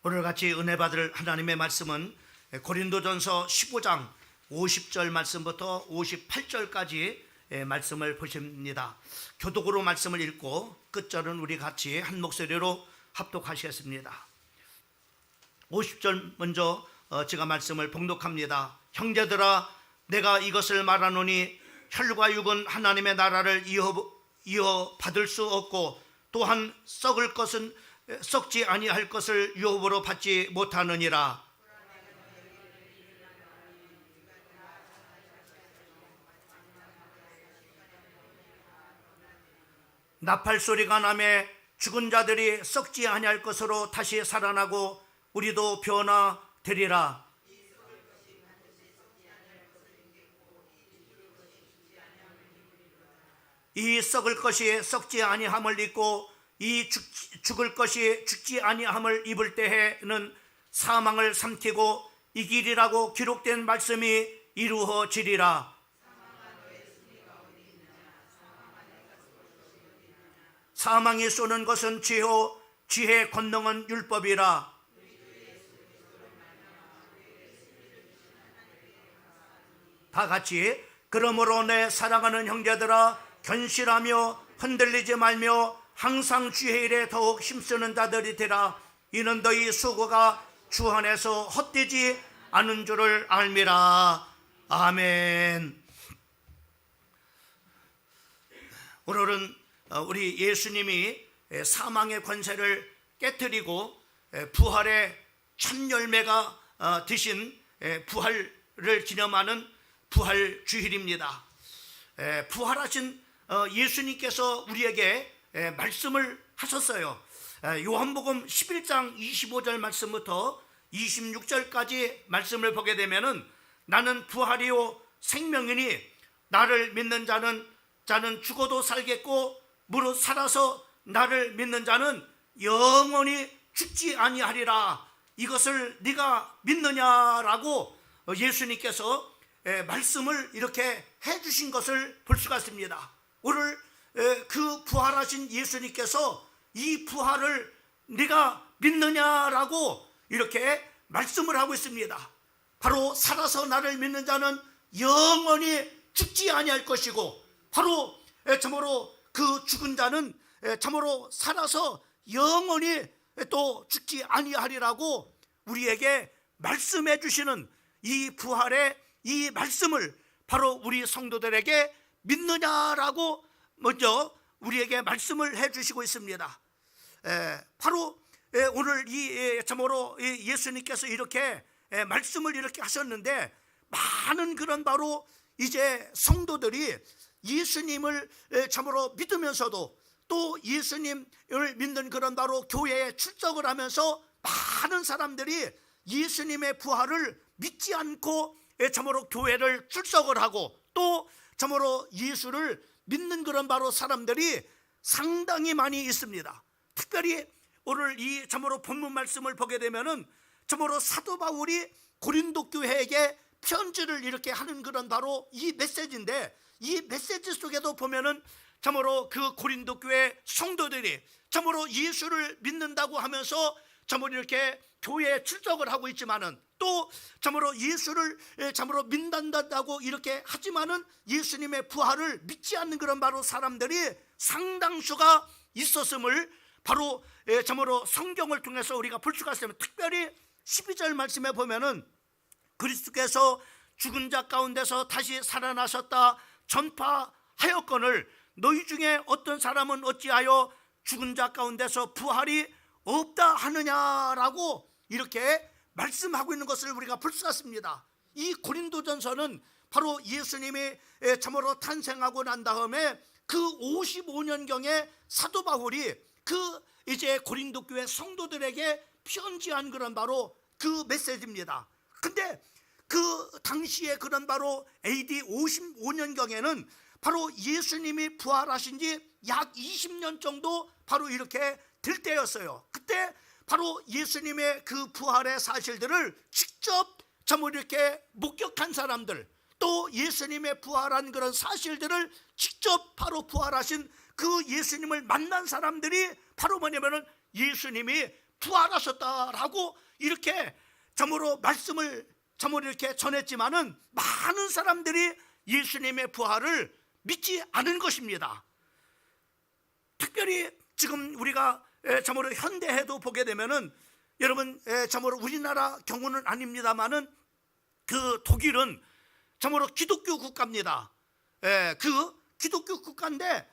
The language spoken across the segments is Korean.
오늘 같이 은혜 받을 하나님의 말씀은 고린도전서 15장 50절 말씀부터 58절까지 말씀을 보십니다. 교독으로 말씀을 읽고 끝절은 우리 같이 한 목소리로 합독하시겠습니다. 50절 먼저 제가 말씀을 봉독합니다. 형제들아, 내가 이것을 말하노니 혈과 육은 하나님의 나라를 이어 받을 수 없고 또한 썩지 아니할 것을 유업으로 받지 못하느니라. 나팔 소리가 나매 죽은 자들이 썩지 아니할 것으로 다시 살아나고 우리도 변화되리라. 이 썩을 것이 썩지 아니함을 입고 이 죽을 것이 죽지 아니함을 입을 때에는 사망을 삼키고 이기리라고 기록된 말씀이 이루어지리라. 사망이 쏘는 것은 죄요 지혜 권능은 율법이라. 다 같이 그러므로 내 사랑하는 형제들아, 견실하며 흔들리지 말며 항상 주의 일에 더욱 힘쓰는 자들이 되라. 이는 너희 수고가 주 안에서 헛되지 않은 줄을 알미라. 아멘. 오늘은 우리 예수님이 사망의 권세를 깨뜨리고 부활의 첫 열매가 되신 부활을 기념하는 부활 주일입니다. 부활하신 예수님께서 우리에게 말씀을 하셨어요. 요한복음 11장 25절 말씀부터 26절까지 말씀을 보게 되면은 나는 부활이요 생명이니 나를 믿는 자는 죽어도 살겠고 무릇 살아서 나를 믿는 자는 영원히 죽지 아니하리라. 이것을 네가 믿느냐라고 예수님께서 말씀을 이렇게 해주신 것을 볼 수가 있습니다. 오늘 그 부활하신 예수님께서 이 부활을 네가 믿느냐라고 이렇게 말씀을 하고 있습니다. 바로 살아서 나를 믿는 자는 영원히 죽지 아니할 것이고, 바로 참으로 그 죽은 자는 참으로 살아서 영원히 또 죽지 아니하리라고 우리에게 말씀해 주시는 이 부활의 이 말씀을 바로 우리 성도들에게 믿느냐라고 먼저 우리에게 말씀을 해주시고 있습니다. 바로 오늘 참으로 예수님께서 이렇게 말씀을 이렇게 하셨는데, 많은 그런 바로 이제 성도들이 예수님을 참으로 믿으면서도 또 예수님을 믿는 그런 바로 교회에 출석을 하면서 많은 사람들이 예수님의 부활을 믿지 않고 참으로 교회를 출석을 하고 또 참으로 예수를 믿는 그런 바로 사람들이 상당히 많이 있습니다. 특별히 오늘 이 참으로 본문 말씀을 보게 되면은 참으로 사도 바울이 고린도 교회에게 편지를 이렇게 하는 그런 바로 이 메시지인데, 이 메시지 속에도 보면은 참으로 그 고린도 교회 성도들이 참으로 예수를 믿는다고 하면서 참으로 이렇게 교회에 출석을 하고 있지만은 또 참으로 예수를 참으로 믿는다고 이렇게 하지만은 예수님의 부활을 믿지 않는 그런 바로 사람들이 상당수가 있었음을 바로 참으로 성경을 통해서 우리가 볼 수가 있습니다. 특별히 12절 말씀에 보면은 그리스도께서 죽은 자 가운데서 다시 살아나셨다 전파하였거늘 너희 중에 어떤 사람은 어찌하여 죽은 자 가운데서 부활이 없다 하느냐라고 이렇게 말씀하고 있는 것을 우리가 볼 수가 있습니다. 이 고린도전서는 바로 예수님이 참으로 탄생하고 난 다음에 그 55년경에 사도 바울이 그 이제 고린도 교회 성도들에게 편지한 그런 바로 그 메시지입니다. 근데 그 당시에 그런 바로 AD 55년경에는 바로 예수님이 부활하신 지 약 20년 정도 바로 이렇게 될 때였어요. 그때 바로 예수님의 그 부활의 사실들을 직접 참으로 이렇게 목격한 사람들, 또 예수님의 부활한 그런 사실들을 직접 바로 부활하신 그 예수님을 만난 사람들이 바로 뭐냐면은 예수님이 부활하셨다라고 이렇게 참으로 말씀을 참으로 이렇게 전했지만은 많은 사람들이 예수님의 부활을 믿지 않은 것입니다. 특별히 지금 우리가 참으로 현대에도 보게 되면은 여러분 참으로 우리나라 경우는 아닙니다만은 그 독일은 참으로 기독교 국가입니다. 그 기독교 국가인데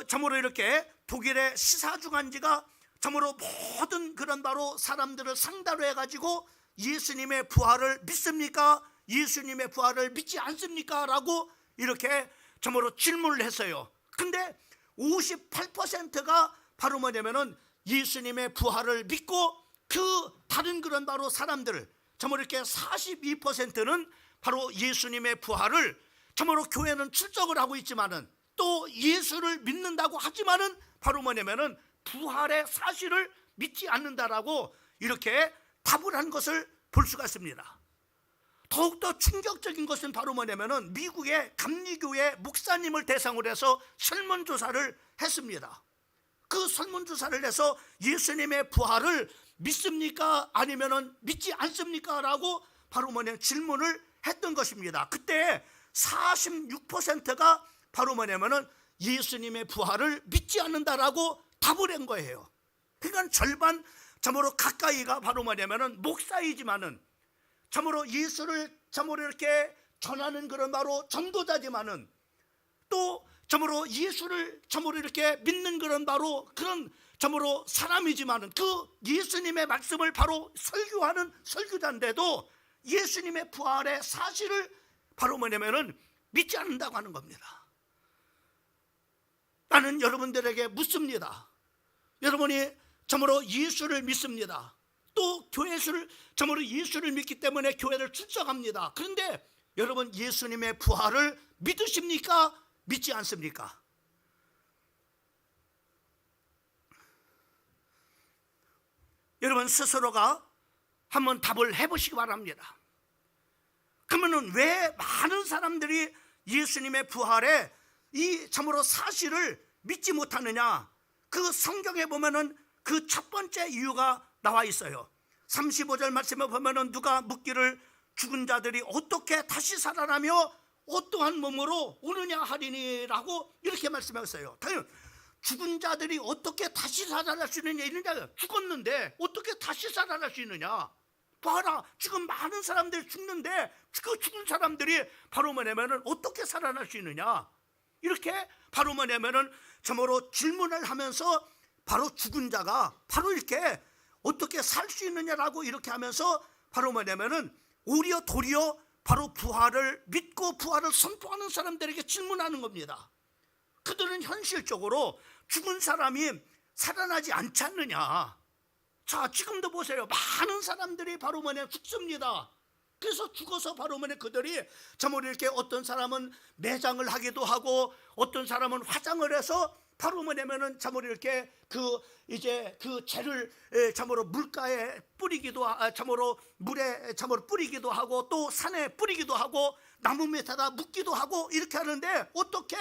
참으로 이렇게 독일의 시사주간지가 참으로 모든 그런 바로 사람들을 상대로 해가지고 예수님의 부활을 믿습니까? 예수님의 부활을 믿지 않습니까? 라고 이렇게 참으로 질문을 했어요. 근데 58%가 바로 뭐냐면은 예수님의 부활을 믿고 그 다른 그런 바로 사람들 참으로 이렇게 42%는 바로 예수님의 부활을 참으로 교회는 출석을 하고 있지만은 또 예수를 믿는다고 하지만은 바로 뭐냐면은 부활의 사실을 믿지 않는다라고 이렇게 답을 한 것을 볼 수가 있습니다. 더욱더 충격적인 것은 바로 뭐냐면은 미국의 감리교회 목사님을 대상으로 해서 설문조사를 했습니다. 그 설문조사를 해서 예수님의 부활을 믿습니까? 아니면은 믿지 않습니까? 라고 바로 뭐냐면 질문을 했던 것입니다. 그때 46%가 바로 뭐냐면은 예수님의 부활을 믿지 않는다라고 답을 한 거예요. 그러니까 절반 참으로 가까이가 바로 뭐냐면은 목사이지만은 참으로 예수를 참으로 이렇게 전하는 그런 바로 전도자지만은 또 참으로 예수를 참으로 이렇게 믿는 그런 바로 그런 참으로 사람이지만은 그 예수님의 말씀을 바로 설교하는 설교자인데도 예수님의 부활의 사실을 바로 뭐냐면은 믿지 않는다고 하는 겁니다. 나는 여러분들에게 묻습니다. 여러분이 참으로 예수를 믿습니다. 또 교회를 참으로 예수를 믿기 때문에 교회를 출석합니다. 그런데 여러분 예수님의 부활을 믿으십니까? 믿지 않습니까? 여러분 스스로가 한번 답을 해보시기 바랍니다. 그러면 왜 많은 사람들이 예수님의 부활에 이 참으로 사실을 믿지 못하느냐? 그 성경에 보면은 그 첫 번째 이유가 나와 있어요. 35절 말씀에 보면은 누가 묻기를 죽은 자들이 어떻게 다시 살아나며 어떠한 몸으로 오느냐 하리니라고 이렇게 말씀했어요. 당연 죽은 자들이 어떻게 다시 살아날 수 있느냐 이러냐. 죽었는데 어떻게 다시 살아날 수 있느냐. 봐라 지금 많은 사람들이 죽는데 그 죽은 사람들이 바로 뭐냐면은 어떻게 살아날 수 있느냐. 이렇게 바로 뭐냐면은 참으로 질문을 하면서 바로 죽은 자가 바로 이렇게 어떻게 살 수 있느냐라고 이렇게 하면서 바로 뭐냐면은 오히려 도리어 바로 부활을 믿고 부활을 선포하는 사람들에게 질문하는 겁니다. 그들은 현실적으로 죽은 사람이 살아나지 않지 않느냐. 자 지금도 보세요. 많은 사람들이 바로 뭐냐 죽습니다. 그래서 죽어서 바로 뭐냐 그들이 참으로 이렇게 어떤 사람은 매장을 하기도 하고 어떤 사람은 화장을 해서 바로 뭐냐면은 참으로 이렇게 이제 그 재를 참으로 물가에 뿌리기도 참으로 물에 참으로 뿌리기도 하고 또 산에 뿌리기도 하고 나무 밑에다 묻기도 하고 이렇게 하는데 어떻게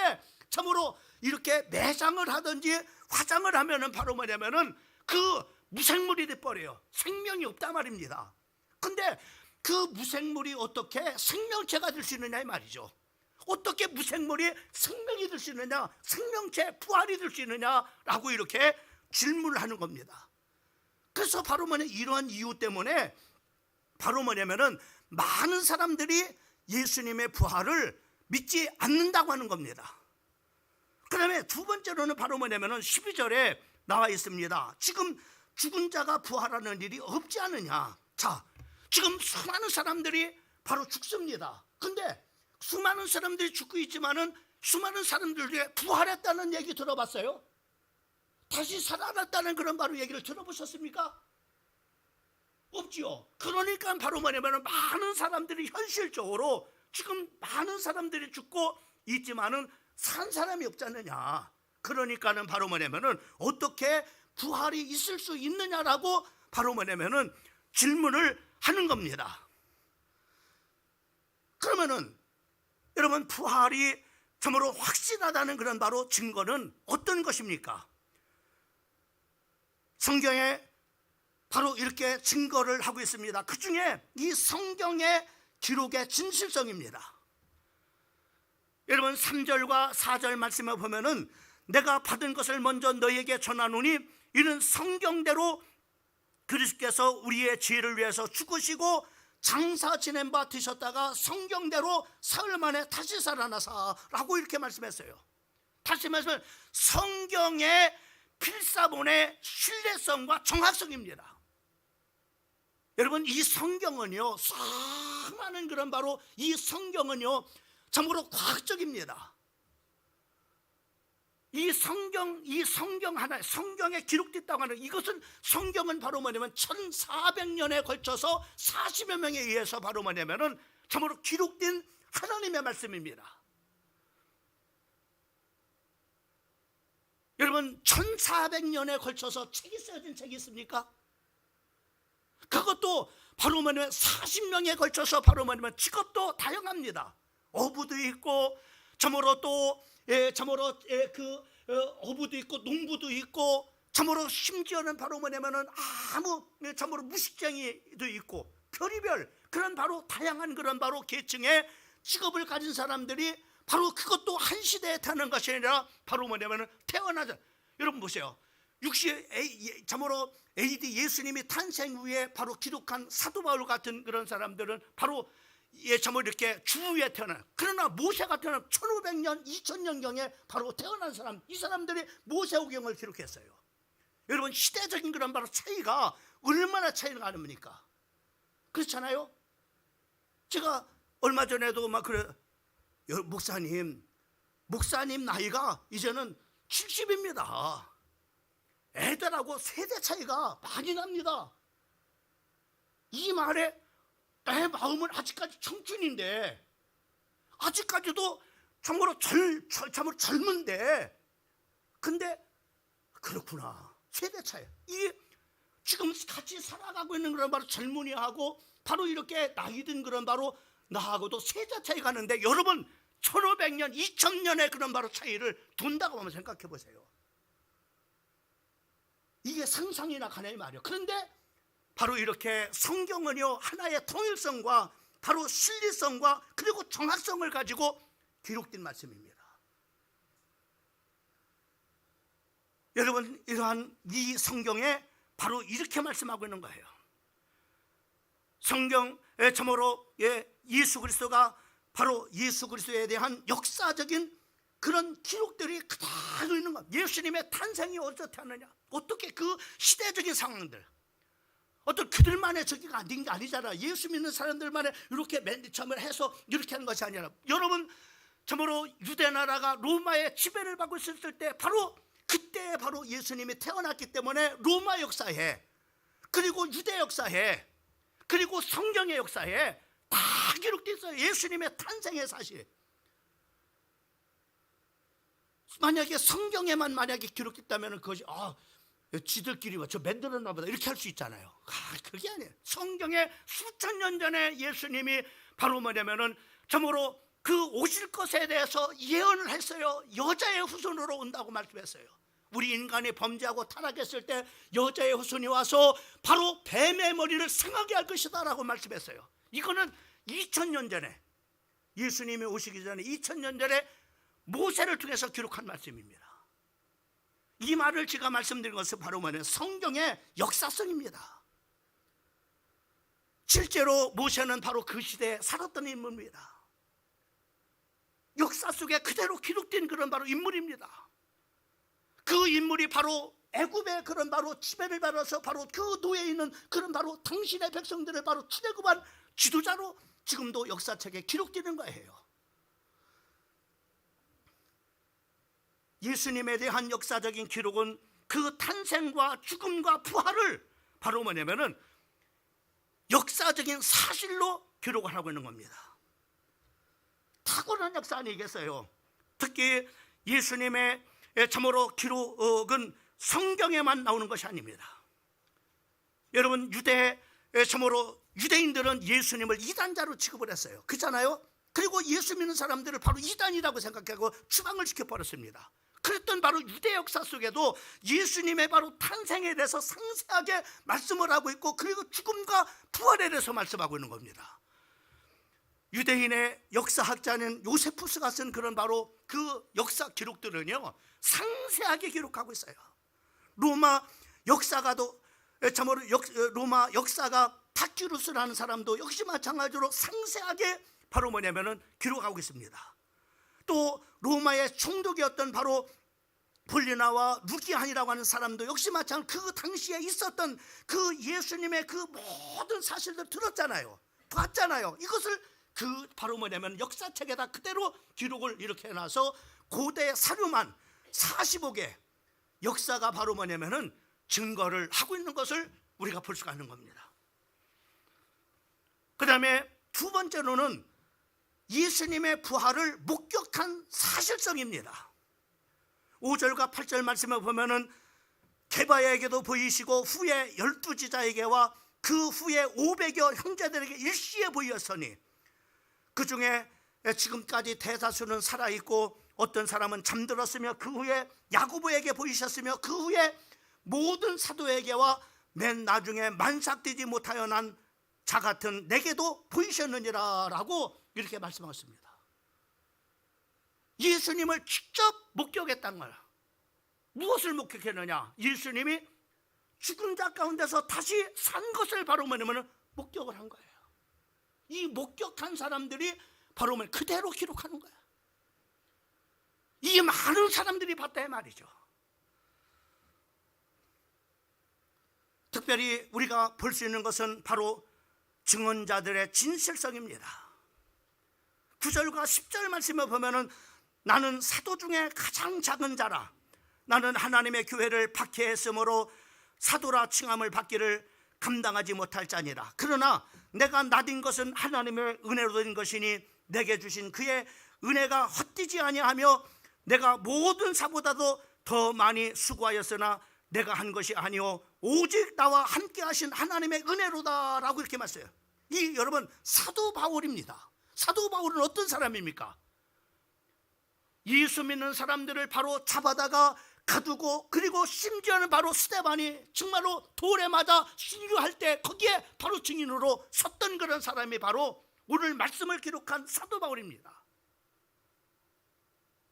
참으로 이렇게 매장을 하든지 화장을 하면은 바로 뭐냐면은 그 무생물이 돼버려요. 생명이 없단 말입니다. 근데 그 무생물이 어떻게 생명체가 될 수 있느냐 이 말이죠. 어떻게 무생물이 생명이 될 수 있느냐, 생명체 부활이 될 수 있느냐라고 이렇게 질문을 하는 겁니다. 그래서 바로 이러한 이유 때문에 바로 뭐냐면은 많은 사람들이 예수님의 부활을 믿지 않는다고 하는 겁니다. 그 다음에 두 번째로는 바로 뭐냐면은 12절에 나와 있습니다. 지금 죽은 자가 부활하는 일이 없지 않느냐. 자, 지금 수많은 사람들이 바로 죽습니다. 근데 수많은 사람들이 죽고 있지만은 수많은 사람들이 부활했다는 얘기 들어봤어요? 다시 살아났다는 그런 바로 얘기를 들어보셨습니까? 없지요. 그러니까 바로 뭐냐면 많은 사람들이 현실적으로 지금 많은 사람들이 죽고 있지만은 산 사람이 없지 않느냐. 그러니까는 바로 뭐냐면은 어떻게 부활이 있을 수 있느냐라고 바로 뭐냐면은 질문을 하는 겁니다. 그러면은 여러분 부활이 참으로 확실하다는 그런 바로 증거는 어떤 것입니까? 성경에 바로 이렇게 증거를 하고 있습니다. 그 중에 이 성경의 기록의 진실성입니다. 여러분 3절과 4절 말씀을 보면은 내가 받은 것을 먼저 너희에게 전하노니 이는 성경대로 그리스도께서 우리의 죄를 위해서 죽으시고 장사 지낸 바 되셨다가 성경대로 사흘 만에 다시 살아나사라고 이렇게 말씀했어요. 다시 말하면 성경의 필사본의 신뢰성과 정확성입니다. 여러분 이 성경은요, 수많은 그런 바로 이 성경은요 참으로 과학적입니다. 이 성경 하나, 성경에 기록됐다고 하는 이것은 성경은 바로 뭐냐면 1400년에 걸쳐서 40여 명에 의해서 바로 뭐냐면은 참으로 기록된 하나님의 말씀입니다. 여러분 1400년에 걸쳐서 책이 쓰여진 책이 있습니까? 그것도 바로 뭐냐면 40명에 걸쳐서 바로 뭐냐면 직업도 다양합니다. 어부도 있고 참으로 또 어부도 있고 농부도 있고 참으로 심지어는 바로 뭐냐면은 참으로 무식쟁이도 있고 별의별 그런 바로 다양한 그런 바로 계층의 직업을 가진 사람들이 바로 그것도 한 시대에 태어난 것이 아니라 바로 뭐냐면은 태어나자. 여러분 보세요. 참으로 AD 예수님이 탄생 후에 바로 기록한 사도 바울 같은 그런 사람들은 바로 참으로 이렇게 주후에 태어난, 그러나 모세가 태어난 1500년 2000년경에 바로 태어난 사람, 이 사람들이 모세오경을 기록했어요. 여러분 시대적인 그런 바로 차이가 얼마나 차이가 나릅니까? 그렇잖아요. 제가 얼마 전에도 막 그래, 목사님 나이가 이제는 70입니다. 애들하고 세대 차이가 많이 납니다. 이 말에 내 마음은 아직까지 청춘인데, 아직까지도 참으로 젊은데, 근데 그렇구나, 세대 차이. 이 지금 같이 살아가고 있는 그런 바로 젊은이하고 바로 이렇게 나이 든 그런 바로 나하고도 세대 차이가 나는데, 여러분 1500년 2000년의 그런 바로 차이를 둔다고 한번 생각해 보세요. 이게 상상이나 가냐이 말이에요. 그런데 바로 이렇게 성경은요 하나의 통일성과 바로 신리성과 그리고 정확성을 가지고 기록된 말씀입니다. 여러분 이러한 이 성경에 바로 이렇게 말씀하고 있는 거예요. 성경에 참으로 예수 그리스도가 바로 예수 그리스도에 대한 역사적인 그런 기록들이 그대로 있는 것. 예수님의 탄생이 어떻게 하느냐, 어떻게 그 시대적인 상황들, 어떤 그들만의 저기가 아닌 게 아니잖아. 예수 믿는 사람들만의 이렇게 맨 처음에 해서 이렇게 하는 것이 아니라, 여러분 참으로 유대 나라가 로마의 지배를 받고 있었을 때 바로 그때 바로 예수님이 태어났기 때문에 로마 역사에, 그리고 유대 역사에, 그리고 성경의 역사에 다 기록되어 있어요. 예수님의 탄생의 사실. 만약에 성경에만 만약에 기록됐다면 그것이 지들끼리 저 만들었나 보다 이렇게 할 수 있잖아요. 그게 아니에요. 성경에 수천 년 전에 예수님이 바로 뭐냐면은 참으로 그 오실 것에 대해서 예언을 했어요. 여자의 후손으로 온다고 말씀했어요. 우리 인간이 범죄하고 타락했을 때 여자의 후손이 와서 바로 뱀의 머리를 상하게 할 것이다 라고 말씀했어요. 이거는 2000년 전에, 예수님이 오시기 전에 2000년 전에 모세를 통해서 기록한 말씀입니다. 이 말을 제가 말씀드린 것은 바로 뭐냐면 성경의 역사성입니다. 실제로 모세는 바로 그 시대에 살았던 인물입니다. 역사 속에 그대로 기록된 그런 바로 인물입니다. 그 인물이 바로 애굽의 그런 바로 지배를 받아서 바로 그 노예에 있는 그런 바로 당신의 백성들을 바로 출애굽한 지도자로 지금도 역사책에 기록되는 거예요. 예수님에 대한 역사적인 기록은 그 탄생과 죽음과 부활을 바로 뭐냐면은 역사적인 사실로 기록을 하고 있는 겁니다. 탁월한 역사 아니겠어요? 특히 예수님의 참으로 기록은 성경에만 나오는 것이 아닙니다. 여러분 참으로 유대인들은 예수님을 이단자로 취급을 했어요. 그렇잖아요? 그리고 예수 믿는 사람들을 바로 이단이라고 생각하고 추방을 시켜버렸습니다. 그랬던 바로 유대 역사 속에도 예수님의 바로 탄생에 대해서 상세하게 말씀을 하고 있고, 그리고 죽음과 부활에 대해서 말씀하고 있는 겁니다. 유대인의 역사학자는 요세푸스가 쓴 그런 바로 그 역사 기록들은요, 상세하게 기록하고 있어요. 로마 역사가도, 참으로 로마 역사가 타큐루스라는 사람도 역시 마찬가지로 상세하게 바로 뭐냐면은 기록하고 있습니다. 또 로마의 총독이었던 바로 폴리나와 루기안이라고 하는 사람도 역시 마찬가지로 그 당시에 있었던 그 예수님의 그 모든 사실들 들었잖아요. 봤잖아요. 이것을 그 바로 뭐냐면 역사책에다 그대로 기록을 이렇게 해놔서 고대 사료만 45개 역사가 바로 뭐냐면은 증거를 하고 있는 것을 우리가 볼 수가 있는 겁니다. 그 다음에 두 번째로는 예수님의 부활을 목격한 사실성입니다. 5절과 8절 말씀을 보면은 게바야에게도 보이시고 후에 12지자에게와 그 후에 500여 형제들에게 일시에 보이었으니 그 중에 지금까지 대다수는 살아있고 어떤 사람은 잠들었으며 그 후에 야고보에게 보이셨으며 그 후에 모든 사도에게와 맨 나중에 만삭되지 못하여 난 자 같은 내게도 보이셨느니라 라고 이렇게 말씀하셨습니다. 예수님을 직접 목격했다는 거야. 무엇을 목격했느냐? 예수님이 죽은 자 가운데서 다시 산 것을 바로 뭐냐면 목격을 한 거예요. 이 목격한 사람들이 바로 뭐냐 그대로 기록하는 거야. 이 많은 사람들이 봤다 말이죠. 특별히 우리가 볼 수 있는 것은 바로 증언자들의 진실성입니다. 9절과 10절 말씀을 보면은 나는 사도 중에 가장 작은 자라. 나는 하나님의 교회를 박해했으므로 사도라 칭함을 받기를 감당하지 못할 자니라. 그러나 내가 나딘 것은 하나님의 은혜로 된 것이니 내게 주신 그의 은혜가 헛되지 아니하며 내가 모든 사보다도 더 많이 수고하였으나 내가 한 것이 아니오 오직 나와 함께 하신 하나님의 은혜로다 라고 이렇게 말씀해요. 이 여러분 사도 바울입니다. 사도 바울은 어떤 사람입니까? 예수 믿는 사람들을 바로 잡아다가 가두고, 그리고 심지어는 바로 스데반이 정말로 돌에 맞아 순교할 때 거기에 바로 증인으로 섰던 그런 사람이 바로 오늘 말씀을 기록한 사도 바울입니다.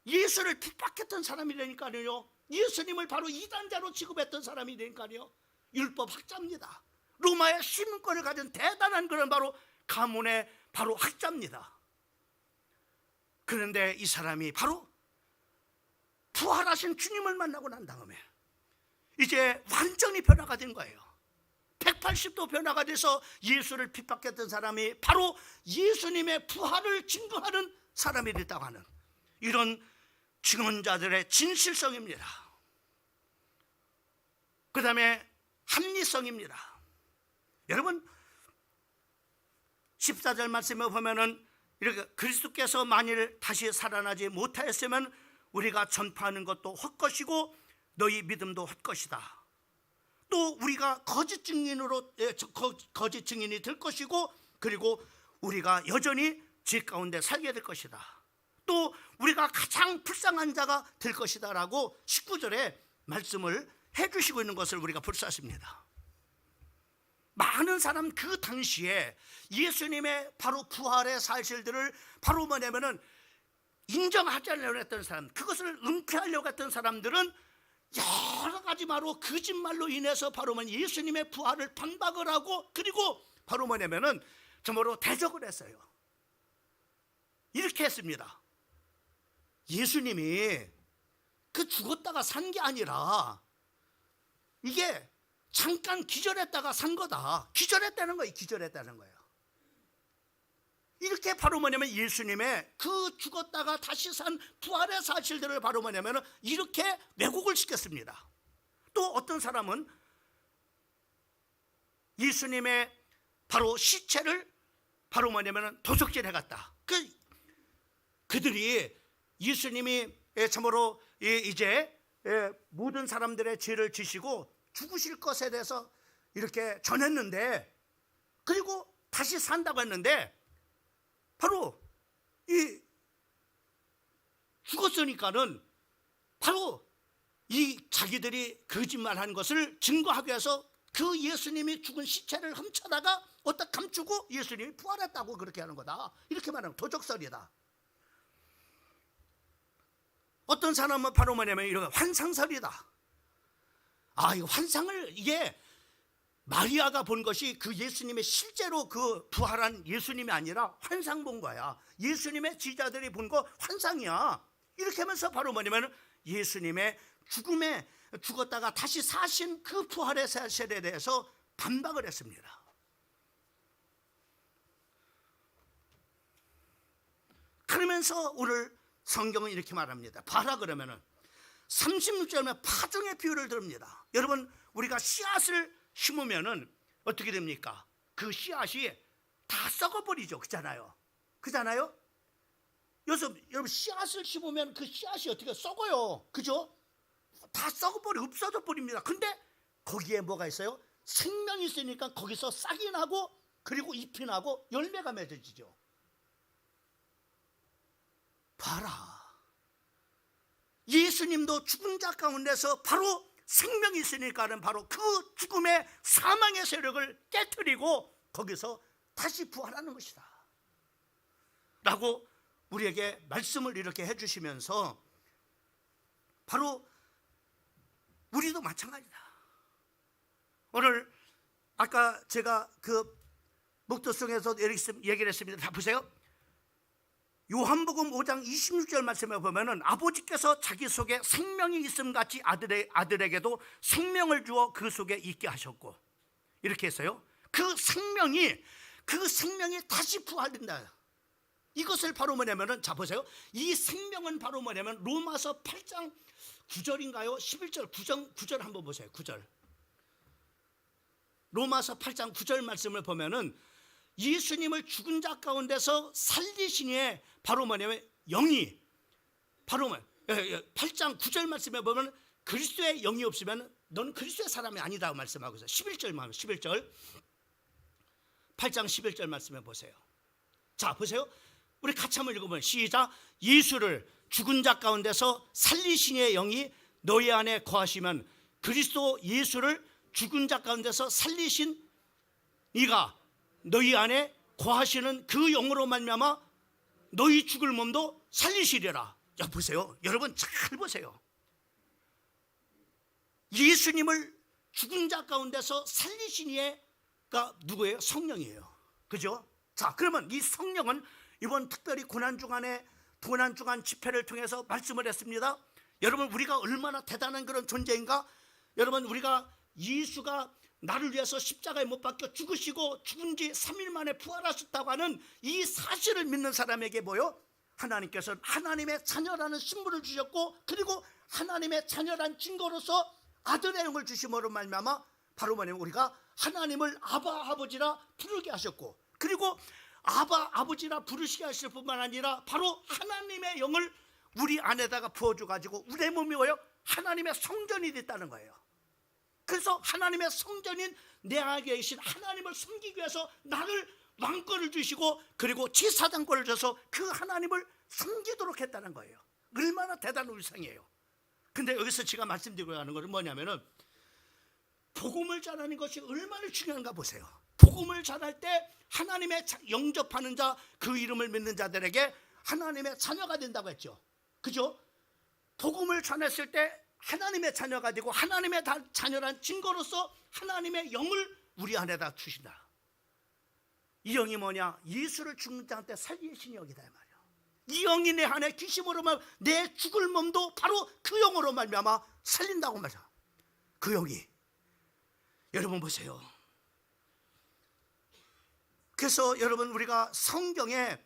예수를 핍박했던 사람이라니까요. 예수님을 바로 이단자로 취급했던 사람이라니까요. 율법 학자입니다. 로마의 시민권을 가진 대단한 그런 바로 가문의 바로 학자입니다. 그런데 이 사람이 바로 부활하신 주님을 만나고 난 다음에 이제 완전히 변화가 된 거예요. 180도 변화가 돼서 예수를 핍박했던 사람이 바로 예수님의 부활을 증거하는 사람이 됐다고 하는 이런 증언자들의 진실성입니다. 그 다음에 합리성입니다. 여러분 14절 말씀에 보면은 이렇게 그리스도께서 만일 다시 살아나지 못하였으면 우리가 전파하는 것도 헛것이고 너희 믿음도 헛것이다. 또 우리가 거짓 증인으로 거짓 증인이 될 것이고, 그리고 우리가 여전히 죄 가운데 살게 될 것이다. 또 우리가 가장 불쌍한 자가 될 것이다 라고 19절에 말씀을 해주시고 있는 것을 우리가 볼 수 있습니다. 많은 사람 그 당시에 예수님의 바로 부활의 사실들을 바로 뭐냐면은 인정하지 않으려고 했던 사람, 그것을 은폐하려고 했던 사람들은 여러 가지 바로 거짓말로 인해서 바로 예수님의 부활을 반박을 하고, 그리고 바로 뭐냐면은 정말로 대적을 했어요. 이렇게 했습니다. 예수님이 그 죽었다가 산 게 아니라 이게 잠깐 기절했다가 산 거다. 기절했다는 거예요. 기절했다는 거예요. 이렇게 바로 뭐냐면 예수님의 그 죽었다가 다시 산 부활의 사실들을 바로 뭐냐면 이렇게 왜곡을 시켰습니다. 또 어떤 사람은 예수님의 바로 시체를 바로 뭐냐면 도적질해 갔다. 그들이 예수님이 참으로 이제 모든 사람들의 죄를 지시고 죽으실 것에 대해서 이렇게 전했는데, 그리고 다시 산다고 했는데 바로 이 죽었으니까는 바로 이 자기들이 거짓말한 것을 증거하기 위해서 그 예수님이 죽은 시체를 훔쳐다가 어디다 감추고 예수님이 부활했다고 그렇게 하는 거다. 이렇게 말하면 도적설이다. 어떤 사람은 바로 뭐냐면 이런 환상설이다. 이거 환상을, 이게 마리아가 본 것이 그 예수님의 실제로 그 부활한 예수님이 아니라 환상 본 거야. 예수님의 지자들이 본 거 환상이야. 이렇게 하면서 바로 뭐냐면 예수님의 죽음에 죽었다가 다시 사신 그 부활의 사실에 대해서 반박을 했습니다. 그러면서 오늘 성경은 이렇게 말합니다. 봐라 그러면은 36절에 파종의 비유를 듭니다. 여러분, 우리가 씨앗을 심으면은 어떻게 됩니까? 그 씨앗이 다 썩어버리죠. 그잖아요. 여러분, 씨앗을 심으면 그 씨앗이 어떻게 썩어요. 그죠? 다 썩어버리고 없어져 버립니다. 근데 거기에 뭐가 있어요? 생명이 있으니까 거기서 싹이 나고 그리고 잎이 나고 열매가 맺어지죠. 봐라, 예수님도 죽은 자 가운데서 바로 생명이 있으니까는 바로 그 죽음의 사망의 세력을 깨트리고 거기서 다시 부활하는 것이다 라고 우리에게 말씀을 이렇게 해주시면서 바로 우리도 마찬가지다. 오늘 아까 제가 그 목도성에서 얘기를 했습니다. 다 보세요. 요한복음 5장 26절 말씀에 보면은 아버지께서 자기 속에 생명이 있음 같이 아들에게도 생명을 주어 그 속에 있게 하셨고, 이렇게 했어요. 그 생명이 다시 부활된다. 이것을 바로 뭐냐면은, 자 보세요. 이 생명은 바로 뭐냐면 로마서 8장 9절인가요? 11절 9절 한번 보세요. 9절. 로마서 8장 9절 말씀을 보면은 예수님을 죽은 자 가운데서 살리시니 바로 뭐냐면 영이, 바로 8장 9절 말씀에 보면 그리스도의 영이 없으면 넌 그리스도의 사람이 아니다고 말씀하고 있어요. 11절 8장 11절 말씀해 보세요. 자 보세요. 우리 같이 한번 읽어보면 시작. 예수를 죽은 자 가운데서 살리시니의 영이 너희 안에 거하시면 그리스도 예수를 죽은 자 가운데서 살리신 이가 너희 안에 거하시는 그 영으로 말미암아 너희 죽을 몸도 살리시리라. 자 보세요. 여러분 잘 보세요. 예수님을 죽은 자 가운데서 살리신 이가 누구예요? 성령이에요. 그죠? 자 그러면 이 성령은 이번 특별히 고난주간 집회를 통해서 말씀을 했습니다. 여러분 우리가 얼마나 대단한 그런 존재인가? 여러분 우리가 예수가 나를 위해서 십자가에 못 박혀 죽으시고 죽은 지 3일 만에 부활하셨다고 하는 이 사실을 믿는 사람에게 뭐요? 하나님께서는 하나님의 자녀라는 신분을 주셨고, 그리고 하나님의 자녀란 증거로서 아들의 영을 주심으로 말미암아 바로 뭐냐면 우리가 하나님을 아바 아버지라 부르게 하셨고, 그리고 아바 아버지라 부르시게 하실 뿐만 아니라 바로 하나님의 영을 우리 안에다가 부어줘가지고 우리의 몸이 뭐예요? 하나님의 성전이 됐다는 거예요. 그래서 하나님의 성전인 내 안에 계신 하나님을 섬기기 위해서 나를 왕권을 주시고 그리고 지사장권을 줘서 그 하나님을 섬기도록 했다는 거예요. 얼마나 대단한 울상이에요. 근데 여기서 제가 말씀드리고 하는 것은 뭐냐면은 복음을 전하는 것이 얼마나 중요한가 보세요. 복음을 전할 때 하나님의 영접하는 자, 그 이름을 믿는 자들에게 하나님의 자녀가 된다고 했죠. 그죠? 복음을 전했을 때 하나님의 자녀가 되고 하나님의 자녀란 증거로서 하나님의 영을 우리 안에다 주신다. 이 영이 뭐냐? 예수를 죽는 자한테 살리신 영이다 이 말이야. 이 영이 내 안에 기심으로 말하면 내 죽을 몸도 바로 그 영으로 말미암아 살린다고 말이야. 그 영이. 여러분 보세요. 그래서 여러분 우리가 성경에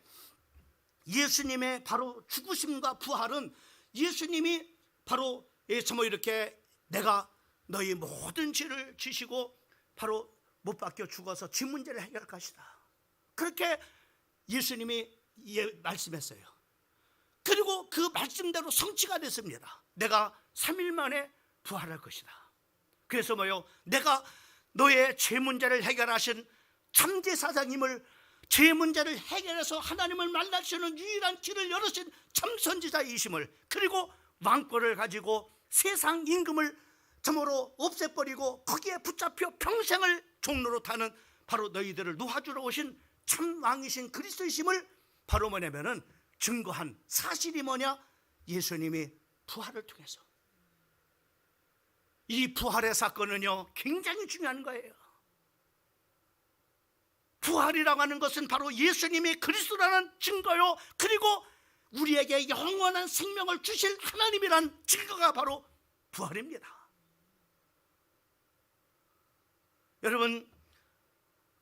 예수님의 바로 죽으심과 부활은 예수님이 바로 뭐 이렇게 내가 너희 모든 죄를 지시고 바로 못 박혀 죽어서 죄 문제를 해결할 것이다. 그렇게 예수님이 말씀했어요. 그리고 그 말씀대로 성취가 됐습니다. 내가 3일 만에 부활할 것이다. 그래서 뭐요? 내가 너의 죄 문제를 해결하신 참제사장님을, 죄 문제를 해결해서 하나님을 만날 수 있는 유일한 길을 열으신 참선지자이심을, 그리고 왕권을 가지고 세상 임금을 점으로 없애버리고 거기에 붙잡혀 평생을 종로로 타는 바로 너희들을 놓아주러 오신 참 왕이신 그리스도이심을 바로 뭐냐면은 증거한 사실이 뭐냐? 예수님이 부활을 통해서. 이 부활의 사건은요 굉장히 중요한 거예요. 부활이라고 하는 것은 바로 예수님이 그리스도라는 증거요, 그리고 우리에게 영원한 생명을 주실 하나님이란 증거가 바로 부활입니다. 여러분,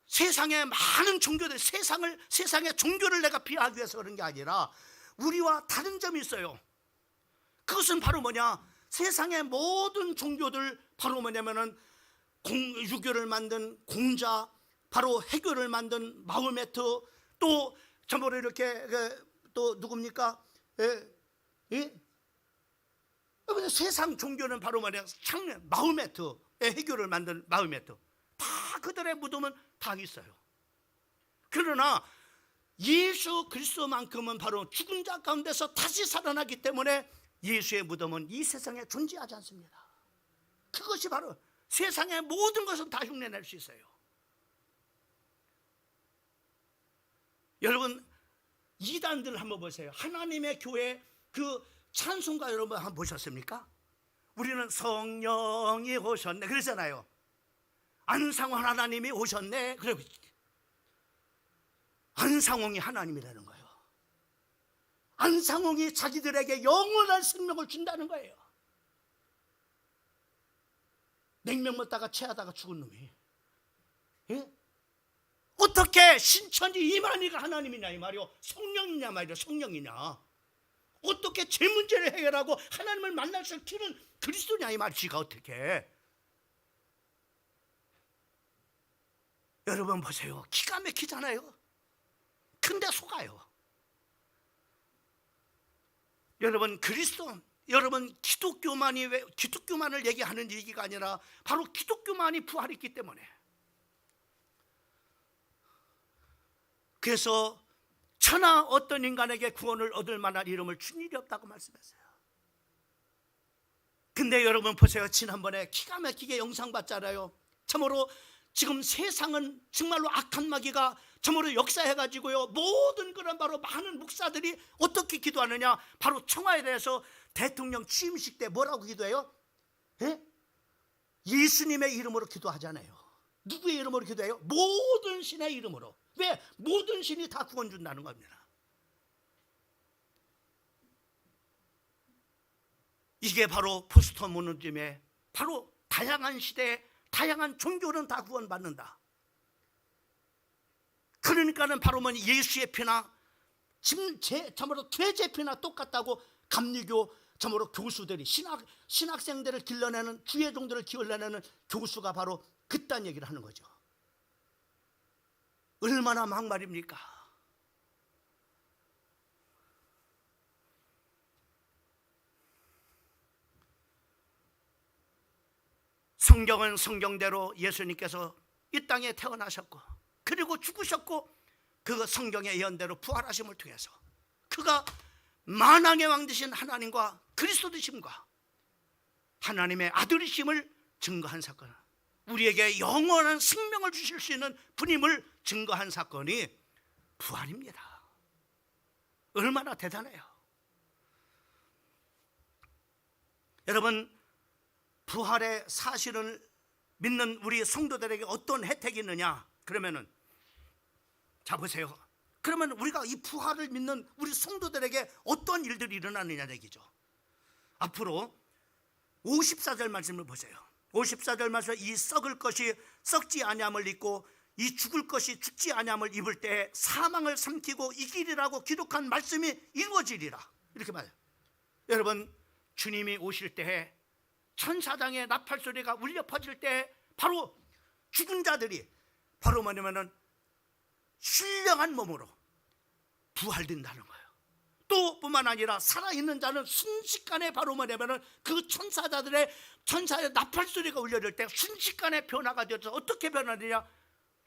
세상의 많은 종교들, 세상의 종교를 내가 비하하기 위해서 그런 게 아니라 우리와 다른 점이 있어요. 그것은 바로 뭐냐? 세상의 모든 종교들 바로 뭐냐면은 유교를 만든 공자, 바로 해교를 만든 마호메트, 또 전번에 이렇게 또 누굽니까? 세상 종교는 바로 뭐냐? 마호메트, 해교를 만든 마호메트. 다 그들의 무덤은 다 있어요. 그러나 예수 그리스도만큼은 바로 죽은 자 가운데서 다시 살아나기 때문에 예수의 무덤은 이 세상에 존재하지 않습니다. 그것이 바로 세상의 모든 것을 다 흉내낼 수 있어요. 여러분, 이단들 한번 보세요. 하나님의 교회 그 찬송가 여러분 한번 보셨습니까? 우리는 성령이 오셨네 그러잖아요. 안상홍 하나님이 오셨네. 그래, 안상홍이 하나님이라는 거예요. 안상홍이 자기들에게 영원한 생명을 준다는 거예요. 냉면 먹다가 체하다가 죽은 놈이, 예? 어떻게 신천지 이만희가 하나님이냐 이 말이요, 성령이냐 말이요, 성령이냐, 어떻게 제 문제를 해결하고 하나님을 만날 수 있는 그리스도냐 이 말이지가 어떻게. 여러분 보세요, 기가 막히잖아요. 근데 속아요. 여러분, 여러분 기독교만을 얘기하는 얘기가 아니라 바로 기독교만이 부활했기 때문에. 그래서 천하 어떤 인간에게 구원을 얻을 만한 이름을 준 일이 없다고 말씀했어요. 근데 여러분 보세요, 지난번에 기가 막히게 영상 봤잖아요. 참으로 지금 세상은 정말로 악한 마귀가 참으로 역사해가지고요, 모든 그런 바로 많은 목사들이 어떻게 기도하느냐, 바로 청와에 대해서 대통령 취임식 때 뭐라고 기도해요? 예? 예수님의 이름으로 기도하잖아요. 누구의 이름으로 기도해요? 모든 신의 이름으로. 왜? 모든 신이 다 구원 준다는 겁니다. 이게 바로 포스터 모노즘의 바로 다양한 시대에 다양한 종교는 다 구원받는다. 그러니까는 바로 뭐니, 예수의 피나 참으로 죄의 피나 똑같다고 감리교 참으로 교수들이 신학생들을 길러내는, 주의 종들을 길러내는 교수가 바로 그딴 얘기를 하는 거죠. 얼마나 막말입니까? 성경은 성경대로 예수님께서 이 땅에 태어나셨고 그리고 죽으셨고 그 성경의 예언대로 부활하심을 통해서 그가 만왕의 왕 되신 하나님과 그리스도 되심과 하나님의 아들이심을 증거한 사건, 우리에게 영원한 생명을 주실 수 있는 분임을 증거한 사건이 부활입니다. 얼마나 대단해요. 여러분, 부활의 사실을 믿는 우리 성도들에게 어떤 혜택이 있느냐? 그러면은 자 보세요. 그러면 우리가 이 부활을 믿는 우리 성도들에게 어떤 일들이 일어나느냐 얘기죠. 앞으로 54절 말씀을 보세요. 54절 말씀, 이 썩을 것이 썩지 아니함을 입고 이 죽을 것이 죽지 아니함을 입을 때 사망을 삼키고 이기리라고 기록한 말씀이 이루어지리라, 이렇게 말해요. 여러분, 주님이 오실 때에 천사장의 나팔 소리가 울려 퍼질 때 바로 죽은 자들이 바로 뭐냐면은 신령한 몸으로 부활된다는 거예요. 또 뿐만 아니라 살아있는 자는 순식간에 바로 뭐냐면은 그 천사의 나팔 소리가 울려질 때 순식간에 변화가 되어서 어떻게 변하느냐,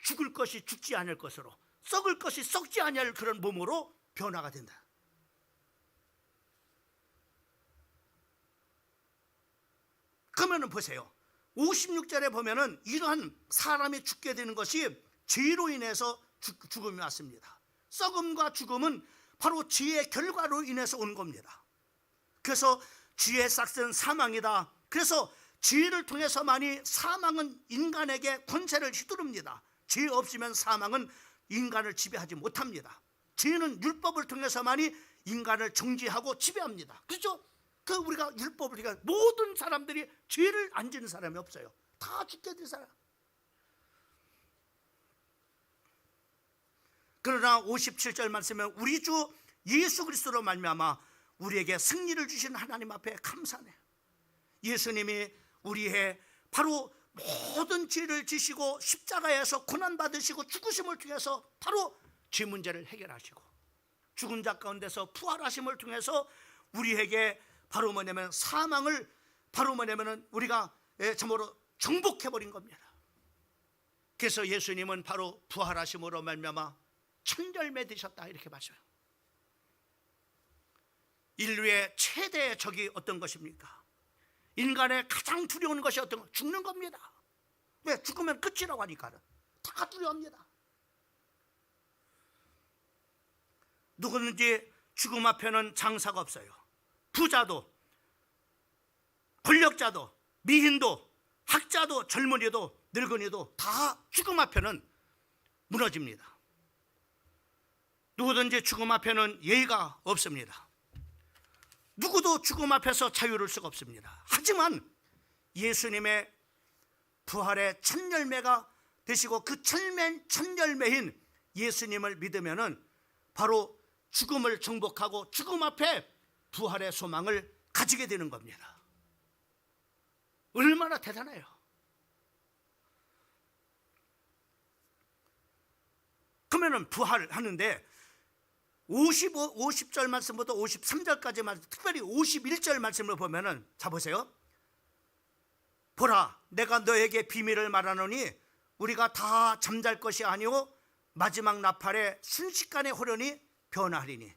죽을 것이 죽지 않을 것으로, 썩을 것이 썩지 아니할 그런 몸으로 변화가 된다. 그러면은 보세요. 56절에 보면은 이러한 사람이 죽게 되는 것이 죄로 인해서 죽음이 왔습니다. 썩음과 죽음은 바로 죄의 결과로 인해서 온 겁니다. 그래서 죄의 싹은 사망이다. 그래서 죄를 통해서만이 사망은 인간에게 권세를 휘두릅니다. 죄 없으면 사망은 인간을 지배하지 못합니다. 죄는 율법을 통해서만이 인간을 정지하고 지배합니다. 그렇죠? 그 우리가 율법을 통해 모든 사람들이 죄를 안 지는 사람이 없어요. 다 죽게 될 사람. 그러나 57절 말씀에 우리 주 예수 그리스도로 말미암아 우리에게 승리를 주신 하나님 앞에 감사하네. 예수님이 우리의 바로 모든 죄를 지시고 십자가에서 고난받으시고 죽으심을 통해서 바로 죄 문제를 해결하시고 죽은 자 가운데서 부활하심을 통해서 우리에게 바로 뭐냐면 사망을 바로 뭐냐면 우리가 참으로 정복해버린 겁니다. 그래서 예수님은 바로 부활하심으로 말미암아 첫 열매 되셨다 이렇게 말씀해요. 인류의 최대의 적이 어떤 것입니까? 인간의 가장 두려운 것이 어떤 것? 죽는 겁니다. 왜? 죽으면 끝이라고 하니까 다 두려워합니다. 누구든지 죽음 앞에는 장사가 없어요. 부자도 권력자도 미인도 학자도 젊은이도 늙은이도 다 죽음 앞에는 무너집니다. 누구든지 죽음 앞에는 예의가 없습니다. 누구도 죽음 앞에서 자유로울 수가 없습니다. 하지만 예수님의 부활의 첫 열매가 되시고 그 첫 열매인 예수님을 믿으면은 바로 죽음을 정복하고 죽음 앞에 부활의 소망을 가지게 되는 겁니다. 얼마나 대단해요. 그러면은 부활하는데 50절 말씀부터 53절까지 말씀, 특별히 51절 말씀을 보면은 자 보세요. 보라, 내가 너에게 비밀을 말하노니 우리가 다 잠잘 것이 아니오 마지막 나팔에 순식간에 호련히 변화하리니.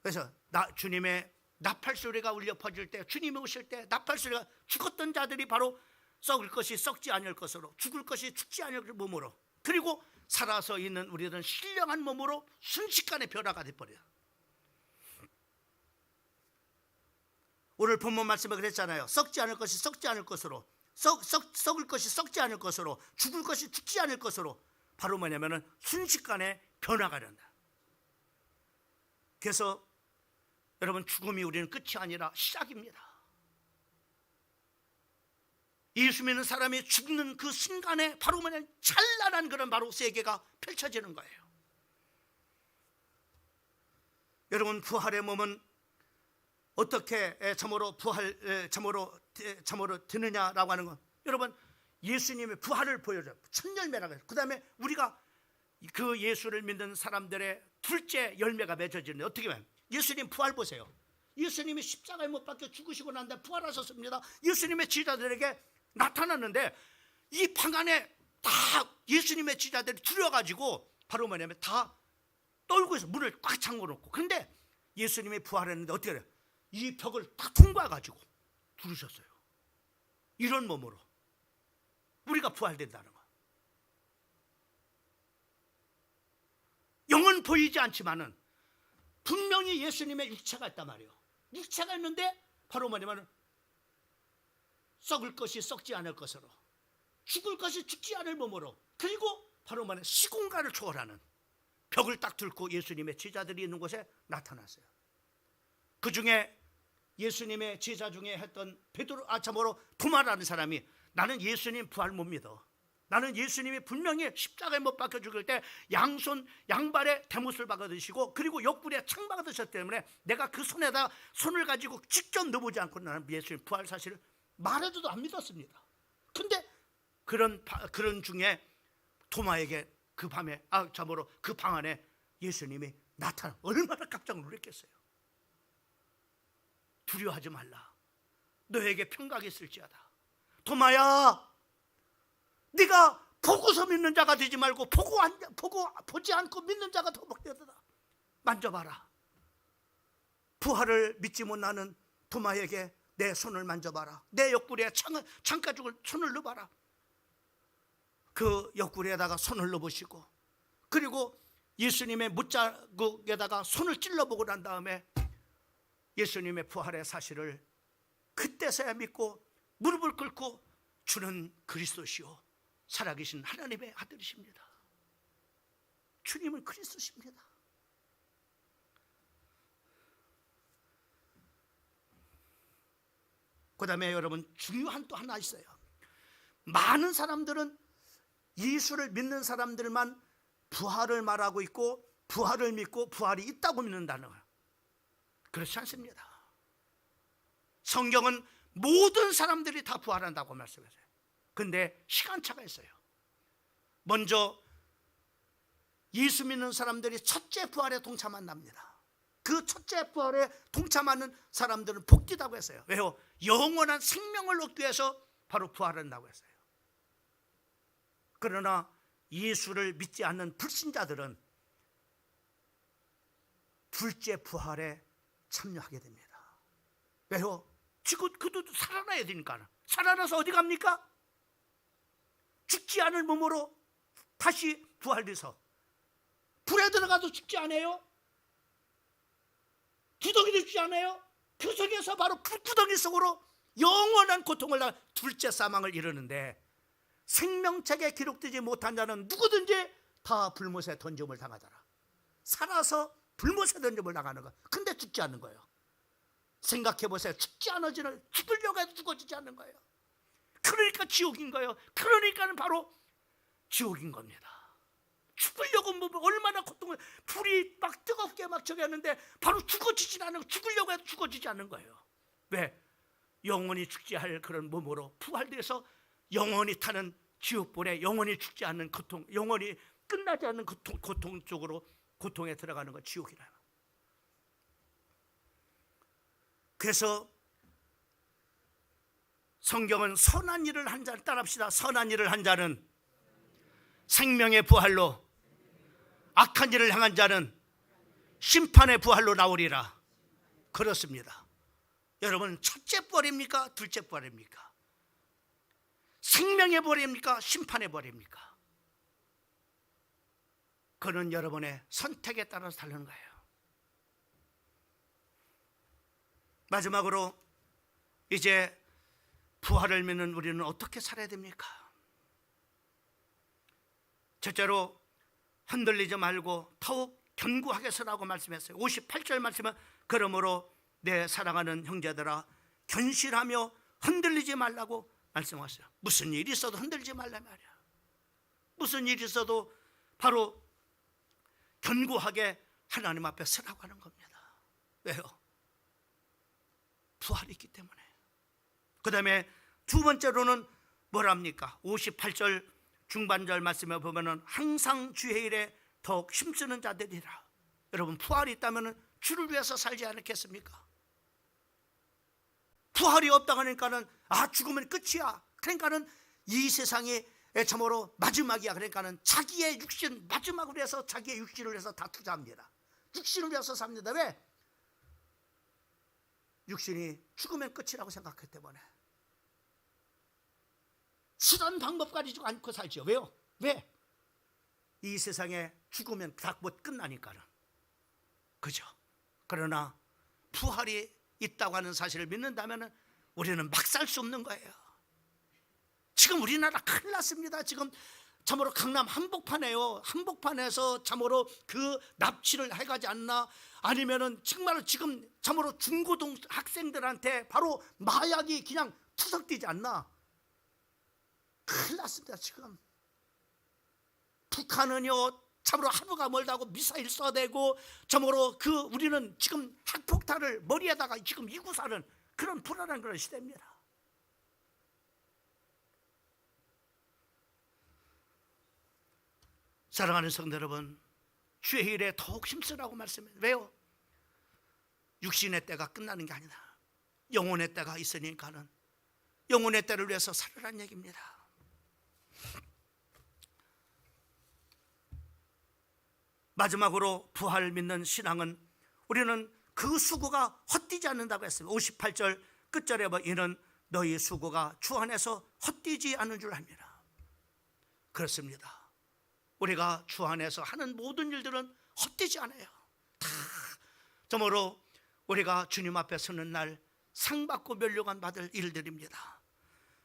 그래서 주님의 나팔 소리가 울려 퍼질 때, 주님이 오실 때 나팔 소리가 죽었던 자들이 바로 썩을 것이 썩지 않을 것으로, 죽을 것이 죽지 않을 몸으로, 그리고 살아서 있는 우리들은 신령한 몸으로 순식간에 변화가 돼버려요. 오늘 본문 말씀에 그랬잖아요. 썩지 않을 것이 썩지 않을 것으로, 썩을 것이 썩지 않을 것으로, 죽을 것이 죽지 않을 것으로, 바로 뭐냐면은 순식간에 변화가 된다. 그래서 여러분, 죽음이 우리는 끝이 아니라 시작입니다. 예수 믿는 사람이 죽는 그 순간에 바로 뭐냐면 찬란한 그런 바로 세계가 펼쳐지는 거예요. 여러분, 부활의 몸은 어떻게 참으로 드느냐라고 하는 건, 여러분, 예수님의 부활을 보여줘요. 첫 열매라고 해요. 그 다음에 우리가 그 예수를 믿는 사람들의 둘째 열매가 맺어지는데 어떻게 보면 예수님 부활 보세요. 예수님이 십자가에 못 박혀 죽으시고 난 다음에 부활하셨습니다. 예수님의 제자들에게 나타났는데 이 방 안에 다 예수님의 제자들이 두려워가지고 바로 뭐냐면 다 떨고 있어. 문을 꽉 잠궈 놓고. 그런데 예수님이 부활했는데 어떻게 해요? 이 벽을 다 통과해가지고 들으셨어요. 이런 몸으로 우리가 부활된다는 거. 영은 보이지 않지만은 분명히 예수님의 육체가 있단 말이에요. 육체가 있는데 바로 뭐냐면 썩을 것이 썩지 않을 것으로, 죽을 것이 죽지 않을 몸으로, 그리고 바로 뭐냐면 시공간을 초월하는 벽을 딱 뚫고 예수님의 제자들이 있는 곳에 나타났어요. 그 중에 예수님의 제자 중에 했던 참으로 도마라는 사람이, 나는 예수님 부활 못 믿어. 나는 예수님이 분명히 십자가에 못 박혀 죽을 때 양발에 대못을 박아드시고 그리고 옆구리에 창 박아드셨기 때문에 내가 그 손에다 손을 가지고 직접 넣어보지 않고 나는 예수님 부활 사실을 말해줘도 안 믿었습니다. 근데 그런 중에 도마에게 그 밤에 참으로 그 방 안에 예수님이 나타나. 얼마나 깜짝 놀랐겠어요. 두려워하지 말라. 너에게 평강이 있을지어다. 도마야, 네가 보고서 믿는 자가 되지 말고 보지 않고 믿는 자가 더 복되다. 만져봐라. 부활을 믿지 못하는 도마에게 내 손을 만져봐라. 내 옆구리에 창가죽을 손을 넣어봐라. 그 옆구리에다가 손을 넣어보시고, 그리고 예수님의 못자국에다가 손을 찔러보고 난 다음에 예수님의 부활의 사실을 그때서야 믿고 무릎을 꿇고 주는 그리스도시요 살아계신 하나님의 아들이십니다. 주님은 그리스도십니다. 그 다음에 여러분, 중요한 또 하나 있어요. 많은 사람들은 예수를 믿는 사람들만 부활을 말하고 있고, 부활을 믿고 부활이 있다고 믿는다는 거예요. 그렇지 않습니다. 성경은 모든 사람들이 다 부활한다고 말씀하세요. 근데 시간차가 있어요. 먼저 예수 믿는 사람들이 첫째 부활에 동참한답니다. 그 첫째 부활에 동참하는 사람들은 복되다고 했어요. 왜요? 영원한 생명을 얻기 위해서 바로 부활한다고 했어요. 그러나 예수를 믿지 않는 불신자들은 둘째 부활에 참여하게 됩니다. 왜요? 지금 그도 살아나야 되니까. 살아나서 어디 갑니까? 죽지 않을 몸으로 다시 부활돼서 불에 들어가도 죽지 않아요? 구덩이도 죽지 않아요? 그 속에서 바로 구덩이 속으로 영원한 고통을 당 둘째 사망을 이루는데, 생명책에 기록되지 못한 자는 누구든지 다 불못에 던짐을 당하더라. 살아서 불못에 던짐을 당하는 거. 근데 죽지 않는 거예요. 생각해 보세요. 죽지 않아지는, 죽으려고 해도 죽어지지 않는 거예요. 그러니까 지옥인 거예요. 그러니까는 바로 지옥인 겁니다. 죽으려고 뭐 얼마나 고통을, 불이 막 뜨겁게 막 저기 하는데 바로 죽어지지 않는, 죽으려고 해도 죽어지지 않는 거예요. 왜? 영원히 죽지 할 그런 몸으로 부활돼서 영원히 타는 지옥불에 영원히 죽지 않는 고통, 영원히 끝나지 않는 고통 쪽으로, 고통에 들어가는 건 지옥이라. 그래서 성경은 선한 일을 한 자를 따라합시다. 선한 일을 한 자는 생명의 부활로, 악한 일을 향한 자는 심판의 부활로 나오리라. 그렇습니다. 여러분, 첫째 부활입니까? 둘째 부활입니까? 생명의 부활입니까? 심판의 부활입니까? 그는 여러분의 선택에 따라서 다른 거예요. 마지막으로 이제 부활을 믿는 우리는 어떻게 살아야 됩니까? 첫째로 흔들리지 말고 더욱 견고하게 서라고 말씀했어요. 58절 말씀은 그러므로 내 사랑하는 형제들아 견실하며 흔들리지 말라고 말씀하셨어요. 무슨 일이 있어도 흔들리지 말란 말이야. 무슨 일이 있어도 바로 견고하게 하나님 앞에 서라고 하는 겁니다. 왜요? 부활이 있기 때문에. 그 다음에 두 번째로는 뭐랍니까? 58절 중반절 말씀에 보면은 항상 주의 일에 더욱 힘쓰는 자들이라. 여러분, 부활이 있다면 주를 위해서 살지 않겠습니까? 부활이 없다고 하니까는 죽으면 끝이야. 그러니까는 이 세상이 참으로 마지막이야. 그러니까는 자기의 육신 마지막으로 해서 자기의 육신을 위해서 다 투자합니다. 육신을 위해서 삽니다. 왜? 육신이 죽으면 끝이라고 생각했기 때문에 수단 방법 가지고 않고 살죠. 왜요? 왜? 이 세상에 죽으면 다 못 끝나니까는. 그죠? 그러나 부활이 있다고 하는 사실을 믿는다면 우리는 막 살 수 없는 거예요. 지금 우리나라 큰일 났습니다. 지금 참으로 강남 한복판에요. 한복판에서 참으로 그 납치를 해가지 않나, 아니면은 정말 지금 참으로 중고등 학생들한테 바로 마약이 그냥 투석되지 않나. 큰일 났습니다. 지금 북한은요 참으로 하루가 멀다고 미사일 쏘대고 참으로 우리는 지금 핵폭탄을 머리에다가 지금 이고 사는 그런 불안한 그런 시대입니다. 사랑하는 성도 여러분, 주의 일에 더욱 힘쓰라고 말씀해요. 왜요? 육신의 때가 끝나는 게 아니다. 영혼의 때가 있으니까는 영혼의 때를 위해서 살으란 얘기입니다. 마지막으로 부활 믿는 신앙은 우리는 그 수고가 헛되지 않는다고 했습니다. 58절 끝절에 이는 너희 수고가 주 안에서 헛되지 않은 줄 압니다. 그렇습니다. 우리가 주 안에서 하는 모든 일들은 헛되지 않아요. 다 저모로 우리가 주님 앞에 서는 날 상 받고 면류관 받을 일들입니다.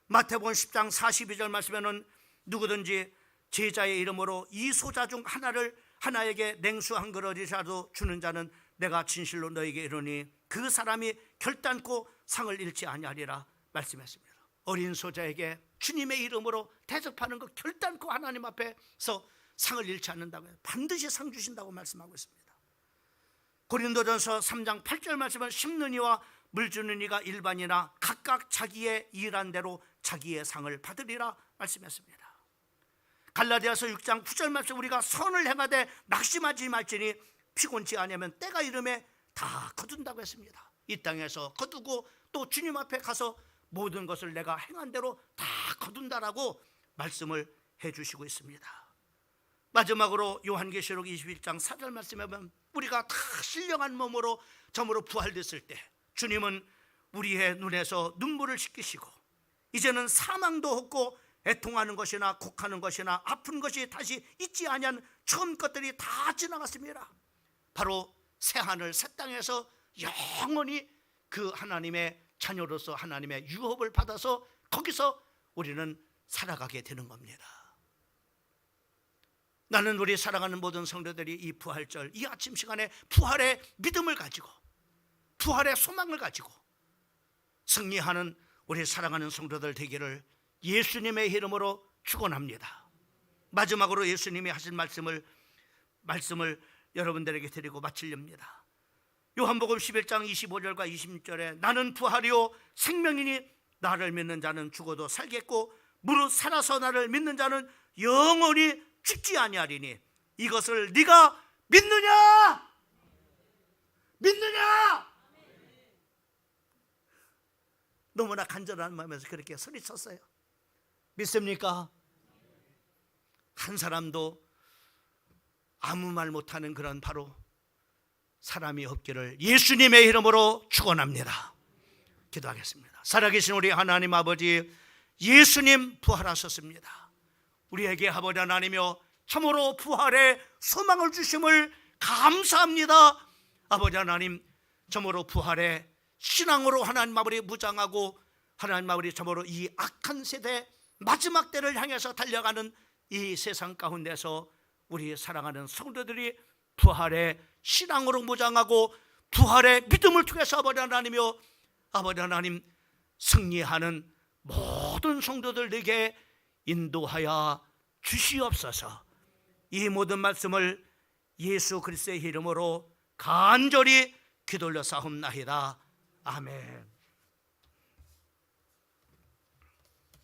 마태복음 10장 42절 말씀에는 누구든지 제자의 이름으로 이 소자 중 하나에게 냉수 한 그릇이라도 주는 자는 내가 진실로 너에게 이르니 그 사람이 결단코 상을 잃지 아니하리라 말씀했습니다. 어린 소자에게 주님의 이름으로 대접하는 것 결단코 하나님 앞에서 상을 잃지 않는다고요. 반드시 상 주신다고 말씀하고 있습니다. 고린도전서 3장 8절 말씀은 심는 이와 물 주는 이가 일반이나 각각 자기의 일한 대로 자기의 상을 받으리라 말씀했습니다. 갈라디아서 6장 9절 말씀 우리가 선을 행하되 낙심하지 말지니 피곤치 아니하면 때가 이름에 다 거둔다고 했습니다. 이 땅에서 거두고 또 주님 앞에 가서 모든 것을 내가 행한 대로 다 거둔다라고 말씀을 해주시고 있습니다. 마지막으로 요한계시록 21장 4절 말씀에 보면 우리가 다 신령한 몸으로 점으로 부활됐을 때 주님은 우리의 눈에서 눈물을 씻기시고 이제는 사망도 없고 애통하는 것이나 곡하는 것이나 아픈 것이 다시 있지 아니한 처음 것들이 다 지나갔습니다. 바로 새하늘 새 땅에서 영원히 그 하나님의 자녀로서 하나님의 유업을 받아서 거기서 우리는 살아가게 되는 겁니다. 나는 우리 살아가는 모든 성도들이 이 부활절, 이 아침 시간에 부활의 믿음을 가지고 부활의 소망을 가지고 승리하는 우리 사랑하는 성도들 되기를 예수님의 이름으로 축원합니다. 마지막으로 예수님이 하신 말씀을 여러분들에게 드리고 마치렵니다. 요한복음 11장 25절과 26절에 나는 부활이요 생명이니 나를 믿는 자는 죽어도 살겠고 무릇 살아서 나를 믿는 자는 영원히 죽지 아니하리니 이것을 네가 믿느냐? 믿느냐? 너무나 간절한 마음에서 그렇게 소리쳤어요. 믿습니까? 한 사람도 아무 말 못하는 그런 바로 사람이 없기를 예수님의 이름으로 축원합니다. 기도하겠습니다. 살아계신 우리 하나님 아버지, 예수님 부활하셨습니다. 우리에게 아버지 하나님이여 참으로 부활의 소망을 주심을 감사합니다. 아버지 하나님, 참으로 부활의 신앙으로 하나님 아버지 무장하고 하나님 아버지 참으로 이 악한 세대 마지막 때를 향해서 달려가는 이 세상 가운데서 우리 사랑하는 성도들이 부활의 신앙으로 무장하고 부활의 믿음을 통해서 아버지 하나님이여 아버지 하나님 승리하는 모든 성도들에게 인도하여 주시옵소서. 이 모든 말씀을 예수 그리스도의 이름으로 간절히 기도올려 사옵나이다. 아멘.